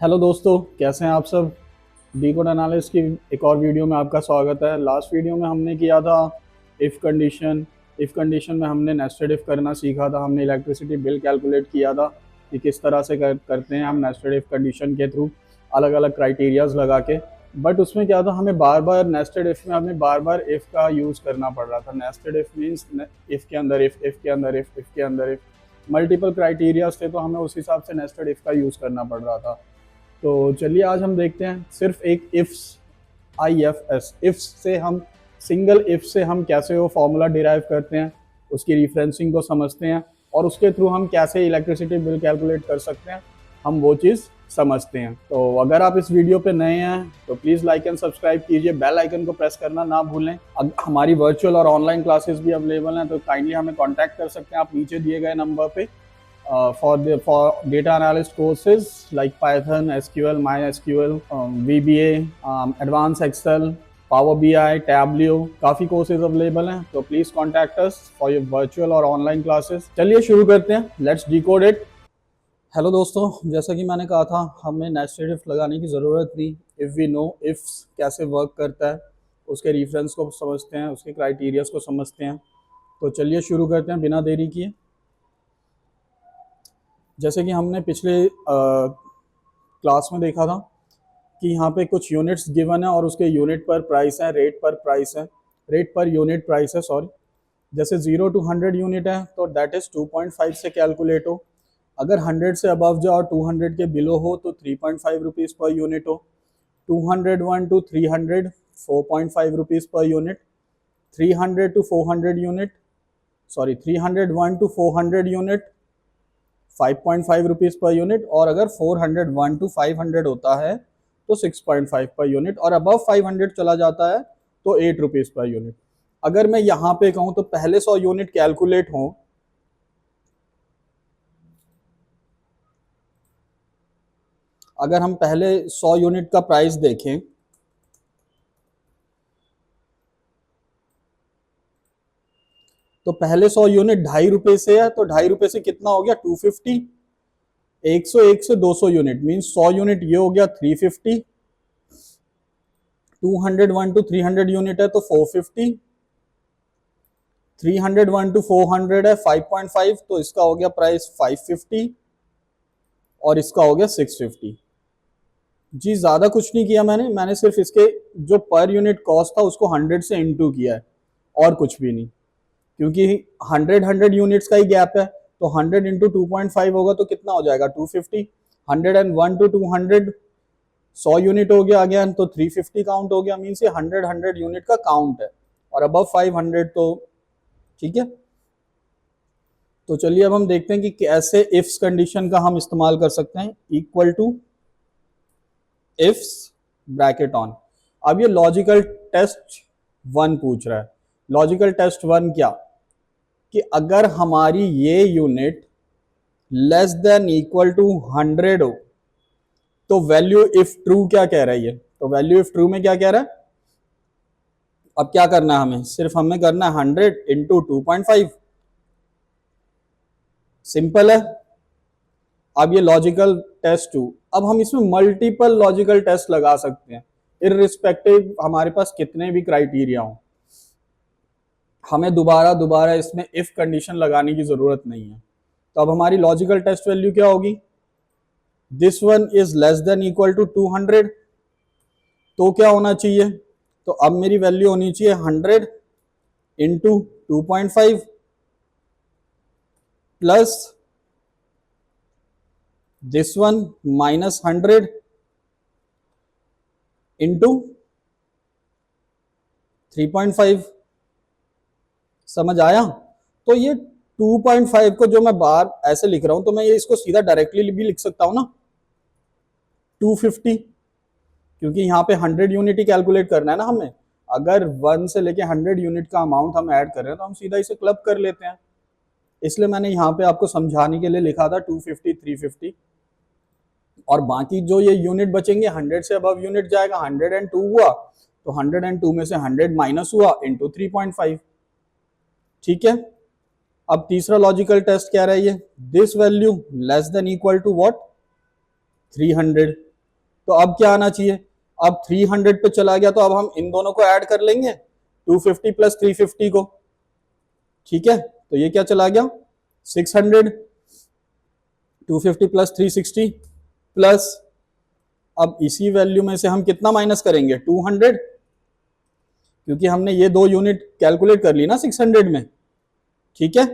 Hello दोस्तों, कैसे हैं आप सब। डी कोड एनालिस्ट की एक और वीडियो में आपका स्वागत है। लास्ट वीडियो में हमने किया था इफ़ कंडीशन में हमने नेस्टेड इफ़ करना सीखा था। हमने इलेक्ट्रिसिटी बिल कैलकुलेट किया था कि किस तरह से करते हैं हम नेस्टेड इफ़ कंडीशन के थ्रू, अलग अलग क्राइटेरियाज लगा के। बट उसमें क्या था, हमें बार बार नेस्टेड इफ़ में हमें बार बार इफ़ का यूज़ करना पड़ रहा था। नेस्टेड इफ़ मीन्स इफ़ के अंदर इफ़ के अंदर इफ़ के अंदर इफ़ मल्टीपल क्राइटेरियाज थे, तो हमें उस हिसाब से नेस्टेड इफ़ का यूज़ करना पड़ रहा था। तो चलिए आज हम देखते हैं सिर्फ एक इफ्स, IFS इफ्स से हम, सिंगल इफ से हम कैसे वो फॉर्मूला डिराइव करते हैं, उसकी रिफरेंसिंग को समझते हैं और उसके थ्रू हम कैसे इलेक्ट्रिसिटी बिल कैलकुलेट कर सकते हैं, हम वो चीज़ समझते हैं। तो अगर आप इस वीडियो पे नए हैं तो प्लीज़ लाइक एंड सब्सक्राइब कीजिए, बेल आइकन को प्रेस करना ना भूलें। अब हमारी वर्चुअल और ऑनलाइन क्लासेस भी अवेलेबल हैं, तो काइंडली हमें कॉन्टैक्ट कर सकते हैं आप नीचे दिए गए नंबर पे। For data analyst courses like Python, SQL, MySQL, VBA, Advanced Excel, Power BI, Tableau, काफ़ी कोर्सेज अवेलेबल हैं, तो please contact us for your virtual और ऑनलाइन क्लासेस। चलिए शुरू करते हैं, लेट्स डिकोड इट। हेलो दोस्तों, जैसा कि मैंने कहा था, हमें नेस्टेड इफ लगाने की ज़रूरत थी। इफ़ वी नो इफ्स कैसे वर्क करता है, उसके रेफरेंस को समझते हैं, उसके क्राइटेरियाज को समझते हैं। तो चलिए शुरू करते हैं बिना देरी किए। जैसे कि हमने पिछले क्लास में देखा था कि यहाँ पे कुछ यूनिट्स गिवन है और उसके यूनिट पर प्राइस है, रेट पर यूनिट प्राइस है, सॉरी। जैसे 0 to 100 यूनिट है तो दैट इज़ 2.5 से कैलकुलेट हो। अगर 100 से अबव जाओ और 200 के बिलो हो तो 3.5 रुपीज़ पर यूनिट हो। 201 to 300 4.5 rupees per unit. 300 to 400 unit, sorry 301 to 400 unit 5.5 rupees per unit. और अगर 401 to 500 होता है तो 6.5 पर यूनिट, और अबव 500 चला जाता है तो 8 रुपीज़ पर यूनिट। अगर मैं यहाँ पे कहूँ तो पहले 100 यूनिट कैलकुलेट हो, अगर हम पहले 100 यूनिट का प्राइस देखें तो पहले 100 यूनिट 2.5 रुपए से है, तो 2.5 रुपए से कितना हो गया 250। 101 से 200 यूनिट मीन 100 यूनिट ये हो गया 350। 201 to 300 यूनिट है तो 450। 301 to 400 है 5.5, तो इसका हो गया प्राइस 550 और इसका हो गया 650। जी ज़्यादा कुछ नहीं किया मैंने सिर्फ इसके जो पर यूनिट कॉस्ट था उसको 100 से इंटू किया है और कुछ भी नहीं, क्योंकि 100 यूनिट्स का ही गैप है। तो 100 इंटू 2.5 होगा तो कितना हो जाएगा 250। 101 to 200 100 यूनिट हो गया अगेन, तो 350 काउंट हो गया, मीन्स ये 100 यूनिट का काउंट है और अबव 500 तो ठीक है। तो चलिए अब हम देखते हैं कि कैसे इफ्स कंडीशन का हम इस्तेमाल कर सकते हैं। Equal to ifs bracket on. अब ये लॉजिकल टेस्ट 1 पूछ रहा है। लॉजिकल टेस्ट 1 क्या, कि अगर हमारी ये unit less than equal to 100 हो तो वैल्यू इफ ट्रू क्या कह रही है। तो वैल्यू इफ ट्रू में क्या कह रहा है, अब क्या करना है हमें, सिर्फ हमें करना है 100 इंटू 2.5, सिंपल है। अब ये लॉजिकल टेस्ट 2, अब हम इसमें मल्टीपल लॉजिकल टेस्ट लगा सकते हैं, इररिस्पेक्टिव हमारे पास कितने भी क्राइटेरिया हो। हमें दोबारा दोबारा इसमें इफ कंडीशन लगाने की जरूरत नहीं है। तो अब हमारी लॉजिकल टेस्ट वैल्यू क्या होगी, this one is less than equal to 200, तो क्या होना चाहिए, तो अब मेरी वैल्यू होनी चाहिए 100 into 2.5 plus this one minus 100 into 3.5। समझ आया। तो ये 2.5 को जो मैं बार ऐसे लिख रहा हूं, तो मैं ये इसको सीधा डायरेक्टली भी लिख सकता हूं ना 250, क्योंकि यहाँ पे 100 यूनिट ही कैलकुलेट करना है ना हमें। अगर 1 से लेके 100 यूनिट का अमाउंट हम ऐड कर रहे हैं तो हम सीधा इसे क्लब कर लेते हैं। इसलिए मैंने यहाँ पे आपको समझाने के लिए लिखा था 250 350, और बाकी जो ये यूनिट बचेंगे 100 से अबव यूनिट जाएगा। 102 हुआ तो 102 में से 100 माइनस हुआ इंटू 3.5, ठीक है। अब तीसरा लॉजिकल टेस्ट क्या रहा है, this value less than equal to what 300, तो अब क्या आना चाहिए, अब 300 पे चला गया, तो अब हम इन दोनों को ऐड कर लेंगे 250 प्लस 350 को, ठीक है। तो ये क्या चला गया 600, 250 प्लस 360 प्लस, अब इसी वैल्यू में से हम कितना माइनस करेंगे 200, क्योंकि हमने ये 2 यूनिट कैलकुलेट कर ली ना 600 में, ठीक है,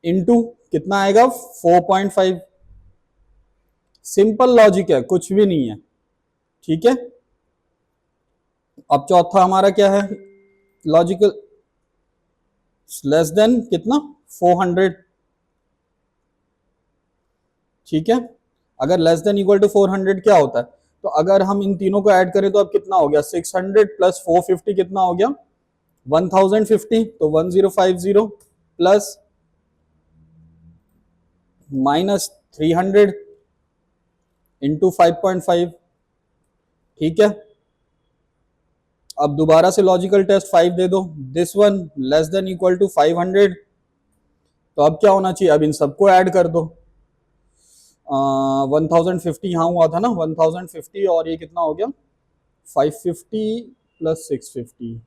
इनटू कितना आएगा 4.5। सिंपल लॉजिक है, कुछ भी नहीं है, ठीक है। अब चौथा हमारा क्या है लॉजिकल, लेस देन कितना 400, ठीक है। अगर लेस देन इक्वल टू 400 क्या होता है, तो अगर हम इन तीनों को ऐड करें तो अब कितना हो गया 600 प्लस 450 कितना हो गया 1050, तो 1050 प्लस माइनस 300 इंटू 5.5, ठीक है। अब दोबारा से लॉजिकल टेस्ट 5 दे दो, this one less than equal to 500, तो अब क्या होना चाहिए, अब इन सबको ऐड कर दो। 1050 यहाँ हुआ था ना 1050, और ये कितना हो गया 550 प्लस 650।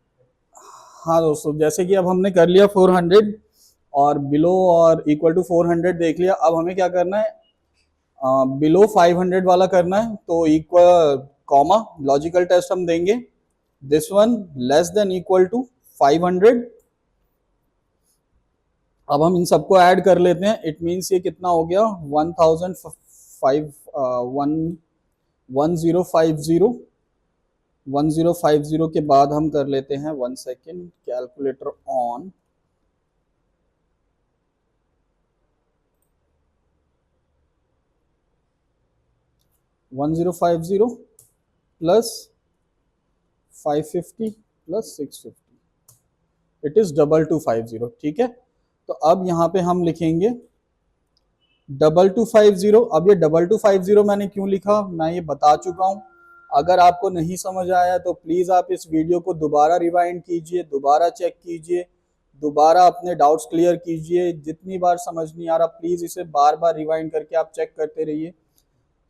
हाँ दोस्तों, जैसे कि अब हमने कर लिया 400 और बिलो और इक्वल टू 400 देख लिया, अब हमें क्या करना है बिलो 500 वाला करना है, तो इक्वल कॉमा लॉजिकल टेस्ट हम देंगे, this one less than equal to 500। अब हम इन सबको ऐड कर लेते हैं, इट मीन्स ये कितना हो गया 1050 के बाद हम कर लेते हैं 1 second calculator on, one zero five zero plus 550 plus 650, it is 2250, ठीक है। तो अब यहाँ पे हम लिखेंगे 2250। अब ये 2250 मैंने क्यों लिखा मैं ये बता चुका हूँ, अगर आपको नहीं समझ आया तो प्लीज़ आप इस वीडियो को दोबारा रिवाइंड कीजिए, दोबारा चेक कीजिए, दोबारा अपने डाउट्स क्लियर कीजिए, जितनी बार समझ नहीं आ रहा प्लीज़ इसे बार बार रिवाइंड करके आप चेक करते रहिए,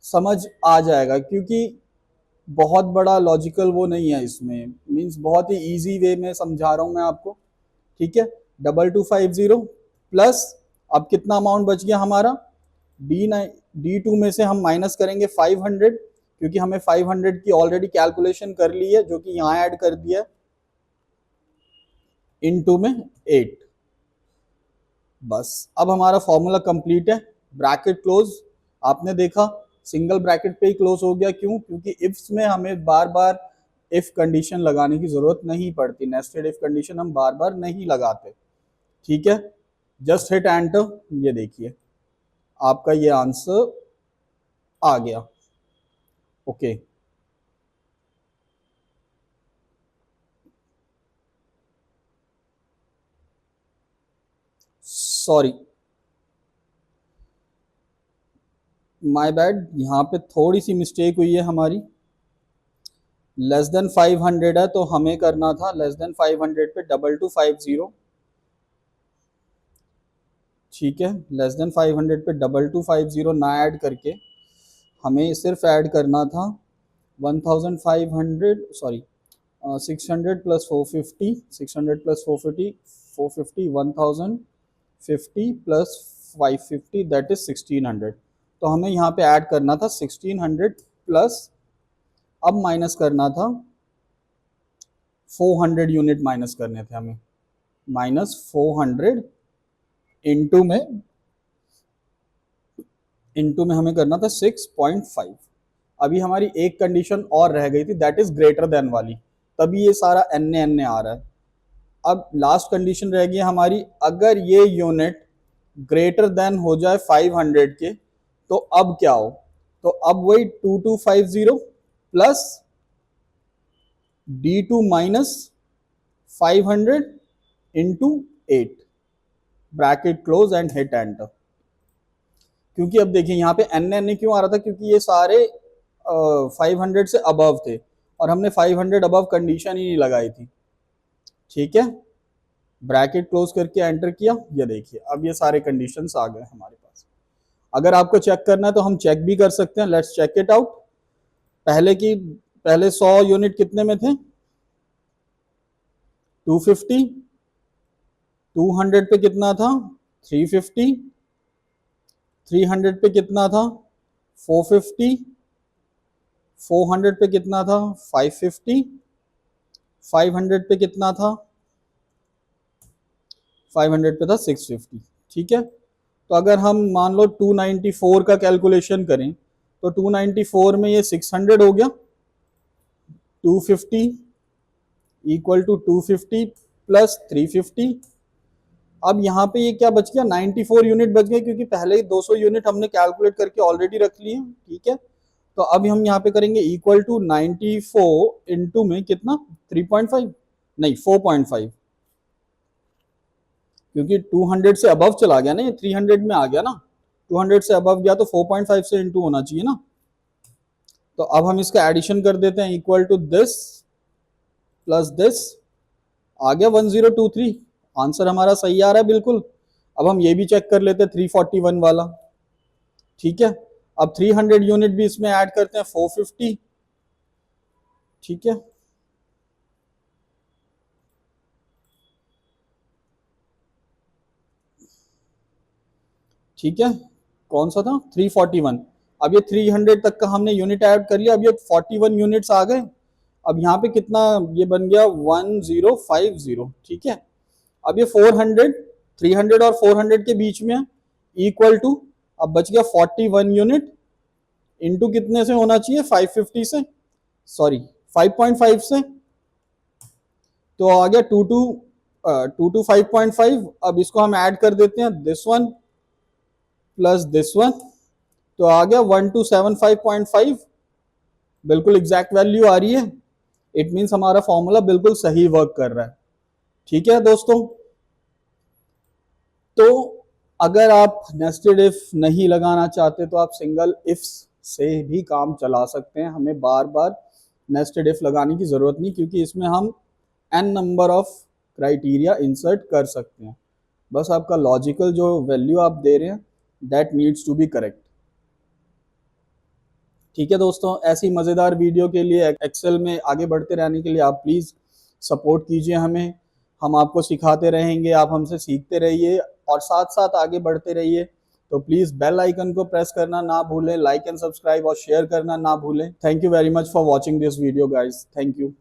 समझ आ जाएगा। क्योंकि बहुत बड़ा लॉजिकल वो नहीं है इसमें, मीन्स बहुत ही इजी वे में समझा रहा हूँ मैं आपको, ठीक है। 2250 प्लस अब कितना अमाउंट बच गया हमारा D2 में से हम माइनस करेंगे 500, क्योंकि हमें 500 की ऑलरेडी कैलकुलेशन कर ली है, जो कि यहाँ ऐड कर दिया इनटू में 8। बस अब हमारा फॉर्मूला कंप्लीट है, ब्रैकेट क्लोज, आपने देखा सिंगल ब्रैकेट पे ही क्लोज हो गया, क्यों, क्योंकि इफ्स में हमें बार बार इफ कंडीशन लगाने की जरूरत नहीं पड़ती, नेस्टेड इफ कंडीशन हम बार बार नहीं लगाते, ठीक है। जस्ट हिट एंटर, ये देखिए आपका ये आंसर आ गया, ओके। सॉरी माय बैड, यहाँ पे थोड़ी सी मिस्टेक हुई है हमारी, लेस देन 500 है तो हमें करना था लेस देन 500 पे 2250, ठीक है। लेस देन 500 पे 2250 ना ऐड करके हमें सिर्फ ऐड करना था 1500, sorry 600 plus 450, 600 plus 450, 450 1050 plus 550 that is 1600, तो हमें यहाँ पे ऐड करना था 1600 प्लस, अब माइनस करना था 400 यूनिट माइनस करने थे हमें, माइनस 400 इनटू में हमें करना था 6.5। अभी हमारी एक कंडीशन और रह गई थी, दैट इज ग्रेटर देन वाली, तभी ये सारा एन आ रहा है। अब लास्ट कंडीशन रह गई हमारी, अगर ये यूनिट ग्रेटर देन हो जाए 500 के, तो अब क्या हो, तो अब वही 2250 plus D2 minus 500 into 8, bracket close and hit enter. क्योंकि अब देखिए यहाँ पे एन क्यों आ रहा था, क्योंकि ये सारे 500 से अबव थे और हमने 500 अबव कंडीशन ही नहीं लगाई थी, ठीक है। ब्रैकेट क्लोज करके एंटर किया, ये देखिए अब ये सारे कंडीशंस आ गए हमारे पास। अगर आपको चेक करना है तो हम चेक भी कर सकते हैं, लेट्स चेक इट आउट। पहले 100 यूनिट कितने में थे, 250, 200 पे कितना था, 350, 300 पे कितना था, 450, 400 पे कितना था, 550, 500 पे कितना था, 500 पे था 650। ठीक है, तो अगर हम मान लो 294 का कैलकुलेशन करें तो 294 में ये 600 हो गया, 250 इक्वल टू 250 प्लस 350। अब यहाँ पे ये क्या बच गया, 94 यूनिट बच गए, क्योंकि पहले ही 200 यूनिट हमने कैलकुलेट करके ऑलरेडी रख लिए। ठीक है, तो अब हम यहाँ पे करेंगे इक्वल टू 94 इंटू में कितना, 3.5 नहीं 4.5, क्योंकि 200 से अबव चला गया ना, ये 300 में आ गया ना, 200 से अबव गया तो 4.5 से इंटू होना चाहिए ना। तो अब हम इसका एडिशन कर देते हैं, equal to this plus this, आ गया 1023। आंसर हमारा सही आ रहा है बिल्कुल। अब हम ये भी चेक कर लेते हैं 341 वाला। ठीक है, अब 300 यूनिट भी इसमें ऐड करते हैं, 450। ठीक है, ठीक है, कौन सा था, 341। अब ये 300 तक का हमने यूनिट ऐड कर लिया, अब ये 41 यूनिट्स आ गए। अब यहाँ पे कितना ये बन गया, 1050। ठीक है, अब ये 400, 300 और 400 के बीच में इक्वल टू, अब बच गया 41 यूनिट इंटू कितने से होना चाहिए, 550 से, सॉरी 5.5 से, तो आ गया 2 टू 5.5। अब इसको हम ऐड कर देते हैं, this one plus this one, तो आ गया 1275.5। बिल्कुल एग्जैक्ट वैल्यू आ रही है, इट मीन्स हमारा फॉर्मूला बिल्कुल सही वर्क कर रहा है। ठीक है दोस्तों, तो अगर आप नेस्टेड इफ नहीं लगाना चाहते तो आप सिंगल इफ्स से भी काम चला सकते हैं, हमें बार बार नेस्टेड इफ लगाने की जरूरत नहीं, क्योंकि इसमें हम n number of criteria insert कर सकते हैं। बस आपका लॉजिकल जो वैल्यू आप दे रहे हैं that needs to be correct. ठीक है दोस्तों, ऐसी मज़ेदार वीडियो के लिए, एक्सेल में आगे बढ़ते रहने के लिए आप प्लीज़ सपोर्ट कीजिए हमें। हम आपको सिखाते रहेंगे, आप हमसे सीखते रहिए और साथ साथ आगे बढ़ते रहिए। तो प्लीज़ बेल आइकन को प्रेस करना ना भूलें, लाइक एंड सब्सक्राइब और शेयर करना ना भूलें। Thank you very much for watching this video guys, thank you.